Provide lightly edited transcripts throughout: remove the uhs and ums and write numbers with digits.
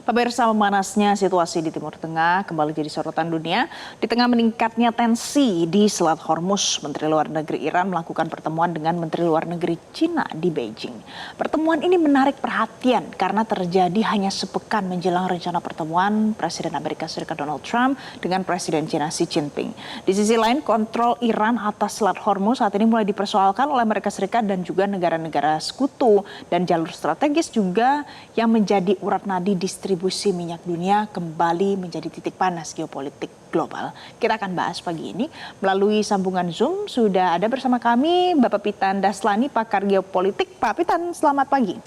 Pemirsa, memanasnya situasi di Timur Tengah kembali jadi sorotan dunia. Di tengah meningkatnya tensi di Selat Hormuz, Menteri Luar Negeri Iran melakukan pertemuan dengan Menteri Luar Negeri Cina di Beijing. Pertemuan ini menarik perhatian karena terjadi hanya sepekan menjelang rencana pertemuan Presiden Amerika Serikat Donald Trump dengan Presiden Cina Xi Jinping. Di sisi lain, kontrol Iran atas Selat Hormuz saat ini mulai dipersoalkan oleh Amerika Serikat dan juga negara-negara sekutu, dan jalur strategis juga yang menjadi urat nadi distribusi minyak dunia kembali menjadi titik panas geopolitik global. Kita akan bahas pagi ini melalui sambungan Zoom. Sudah ada bersama kami Bapak Pitan Daslani, pakar geopolitik. Pak Pitan, selamat pagi.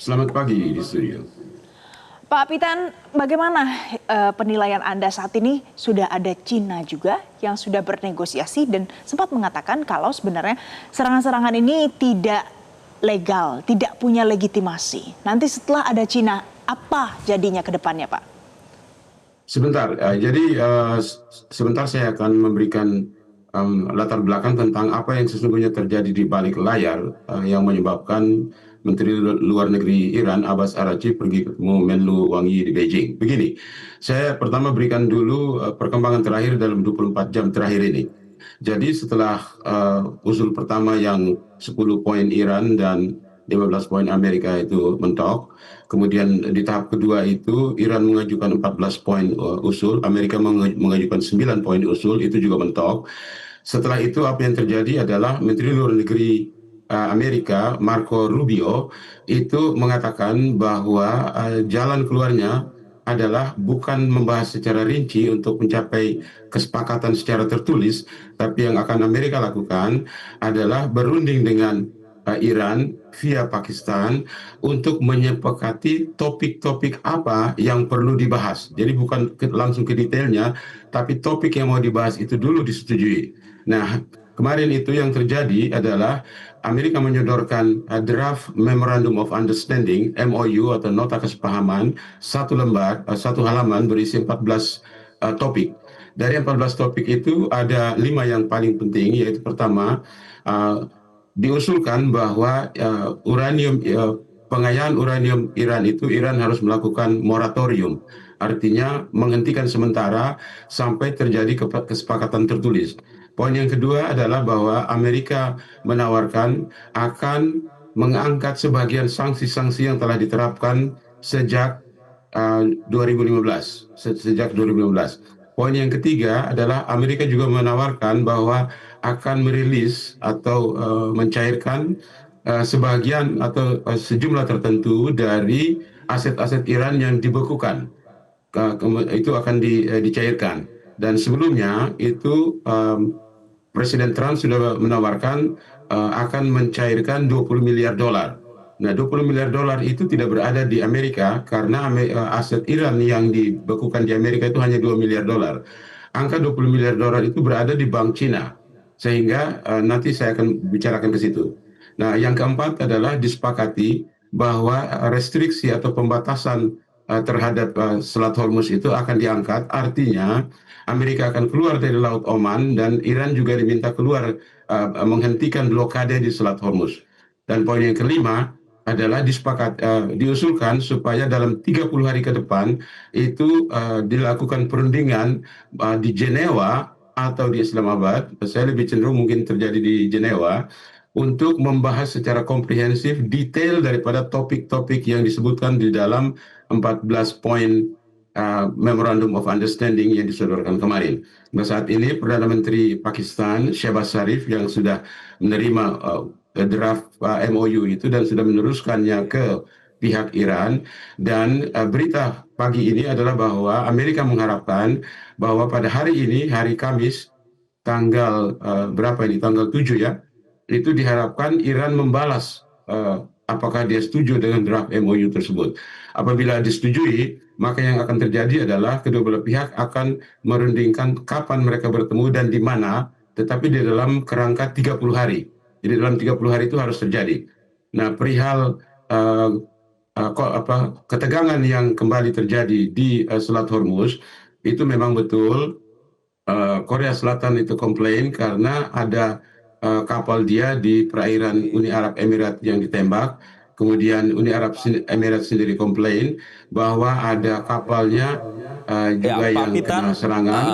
Selamat pagi di studio. Pak Pitan, bagaimana penilaian Anda saat ini? Sudah ada Cina juga yang sudah bernegosiasi dan sempat mengatakan kalau sebenarnya serangan-serangan ini tidak legal, tidak punya legitimasi. Nanti setelah ada Cina, apa jadinya ke depannya, Pak? Sebentar, sebentar saya akan memberikan latar belakang tentang apa yang sesungguhnya terjadi di balik layar yang menyebabkan Menteri Luar Negeri Iran Abbas Araghchi pergi ketemu Menlu Wang Yi di Beijing. Begini, saya pertama berikan dulu perkembangan terakhir dalam 24 jam terakhir ini. Jadi setelah usul pertama yang 10 poin Iran dan 15 poin Amerika itu mentok, kemudian di tahap kedua itu Iran mengajukan 14 poin usul, Amerika mengajukan 9 poin usul, itu juga mentok. Setelah itu apa yang terjadi adalah Menteri Luar Negeri Amerika Marco Rubio itu mengatakan bahwa jalan keluarnya adalah bukan membahas secara rinci untuk mencapai kesepakatan secara tertulis, tapi yang akan Amerika lakukan adalah berunding dengan Iran via Pakistan untuk menyepakati topik-topik apa yang perlu dibahas. Jadi bukan langsung ke detailnya, tapi topik yang mau dibahas itu dulu disetujui. Nah, kemarin itu yang terjadi adalah Amerika menyodorkan draft Memorandum of Understanding (MOU) atau nota kesepahaman, satu lembar, satu halaman berisi 14 topik. Dari 14 topik itu ada 5 yang paling penting, yaitu pertama, diusulkan bahwa pengayaan uranium Iran itu Iran harus melakukan moratorium, artinya menghentikan sementara sampai terjadi kesepakatan tertulis. Poin yang kedua adalah bahwa Amerika menawarkan akan mengangkat sebagian sanksi-sanksi yang telah diterapkan sejak 2015. Poin yang ketiga adalah Amerika juga menawarkan bahwa akan merilis atau mencairkan sebagian atau sejumlah tertentu dari aset-aset Iran yang dibekukan. Itu akan dicairkan. Dan sebelumnya itu Presiden Trump sudah menawarkan akan mencairkan 20 miliar dolar. Nah, 20 miliar dolar itu tidak berada di Amerika karena aset Iran yang dibekukan di Amerika itu hanya 2 miliar dolar. Angka 20 miliar dolar itu berada di Bank Cina. Sehingga nanti saya akan bicarakan ke situ. Nah, yang keempat adalah disepakati bahwa restriksi atau pembatasan terhadap Selat Hormuz itu akan diangkat. Artinya Amerika akan keluar dari Laut Oman dan Iran juga diminta keluar menghentikan blokade di Selat Hormuz. Dan poin yang kelima adalah diusulkan supaya dalam 30 hari ke depan itu dilakukan perundingan di Jenewa atau di Islamabad. Saya lebih cenderung mungkin terjadi di Jenewa, untuk membahas secara komprehensif detail daripada topik-topik yang disebutkan di dalam 14 poin Memorandum of Understanding yang disodorkan kemarin. Nah, saat ini Perdana Menteri Pakistan Shehbaz Sharif yang sudah menerima draft MOU itu dan sudah meneruskannya ke pihak Iran, dan berita pagi ini adalah bahwa Amerika mengharapkan bahwa pada hari ini, hari Kamis, tanggal berapa ini? Tanggal 7 ya, itu diharapkan Iran membalas apakah dia setuju dengan draft MOU tersebut. Apabila disetujui, maka yang akan terjadi adalah kedua belah pihak akan merundingkan kapan mereka bertemu dan di mana, tetapi di dalam kerangka 30 hari. Jadi dalam 30 hari itu harus terjadi. Nah, perihal ketegangan yang kembali terjadi di Selat Hormuz, itu memang betul Korea Selatan itu komplain karena ada kapal dia di perairan Uni Arab Emirat yang ditembak, kemudian Uni Arab Emirat sendiri komplain bahwa ada kapalnya Ya, juga Pak yang Pitan. kena serangan,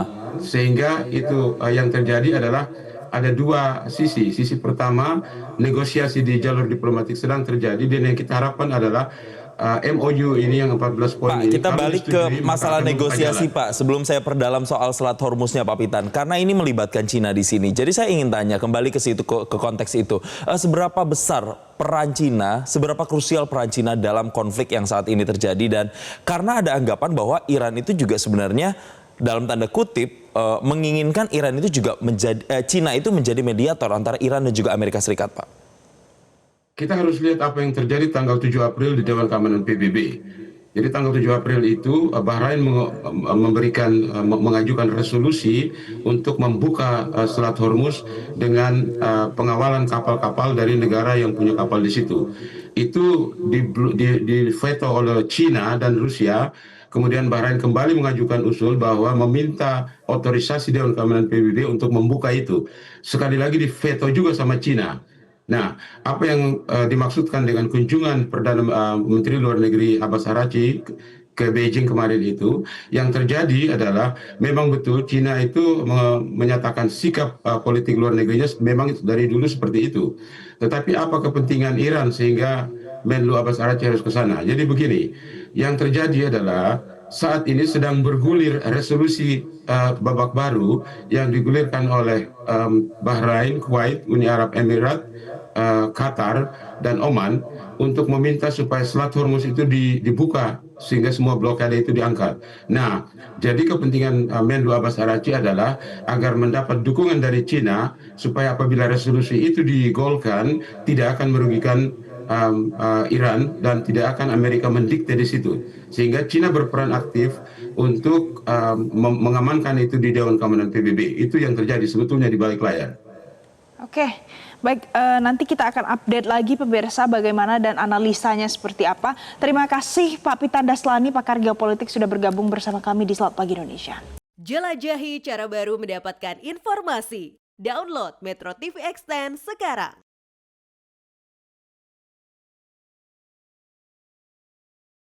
sehingga itu yang terjadi adalah ada dua sisi. Sisi pertama, negosiasi di jalur diplomatik sedang terjadi, dan yang kita harapkan adalah MOU ini yang 14 poin Pak, ini kita kalau balik ke disetujui, maka masalah akan membuka negosiasi, jalan. Pak. Sebelum saya perdalam soal Selat Hormuznya, Pak Pitan, karena ini melibatkan Cina di sini. Jadi saya ingin tanya kembali ke situ, ke konteks itu. Seberapa besar peran Cina, seberapa krusial peran Cina dalam konflik yang saat ini terjadi? Dan karena ada anggapan bahwa Iran itu juga sebenarnya dalam tanda kutip menginginkan Iran itu juga Cina itu menjadi mediator antara Iran dan juga Amerika Serikat, Pak. Kita harus lihat apa yang terjadi tanggal 7 April di Dewan Keamanan PBB. Jadi tanggal 7 April itu Bahrain mengajukan resolusi untuk membuka Selat Hormuz dengan pengawalan kapal-kapal dari negara yang punya kapal di situ. Itu di veto oleh China dan Rusia. Kemudian Bahrain kembali mengajukan usul bahwa meminta otorisasi Dewan Keamanan PBB untuk membuka itu. Sekali lagi di veto juga sama China. Nah, apa yang dimaksudkan dengan kunjungan Perdana Menteri Luar Negeri Abbas Araghchi ke Beijing kemarin itu, yang terjadi adalah memang betul Cina itu menyatakan sikap politik luar negerinya memang dari dulu seperti itu. Tetapi apa kepentingan Iran sehingga Menlu Abbas Araghchi harus ke sana? Jadi begini, yang terjadi adalah saat ini sedang bergulir resolusi babak baru yang digulirkan oleh Bahrain, Kuwait, Uni Arab Emirat, Qatar dan Oman untuk meminta supaya Selat Hormuz itu dibuka sehingga semua blokade itu diangkat. Nah, jadi kepentingan Menlu Abbas Araghchi adalah agar mendapat dukungan dari Cina supaya apabila resolusi itu digolkan tidak akan merugikan Iran dan tidak akan Amerika mendikte di situ, sehingga Cina berperan aktif untuk mengamankan itu di Dewan Keamanan PBB. Itu yang terjadi sebetulnya di balik layar. Oke, baik, nanti kita akan update lagi pemirsa bagaimana dan analisanya seperti apa. Terima kasih Pak Pitan Daslani, pakar geopolitik, sudah bergabung bersama kami di Selamat Pagi Indonesia. Jelajahi cara baru mendapatkan informasi. Download Metro TV Extend sekarang.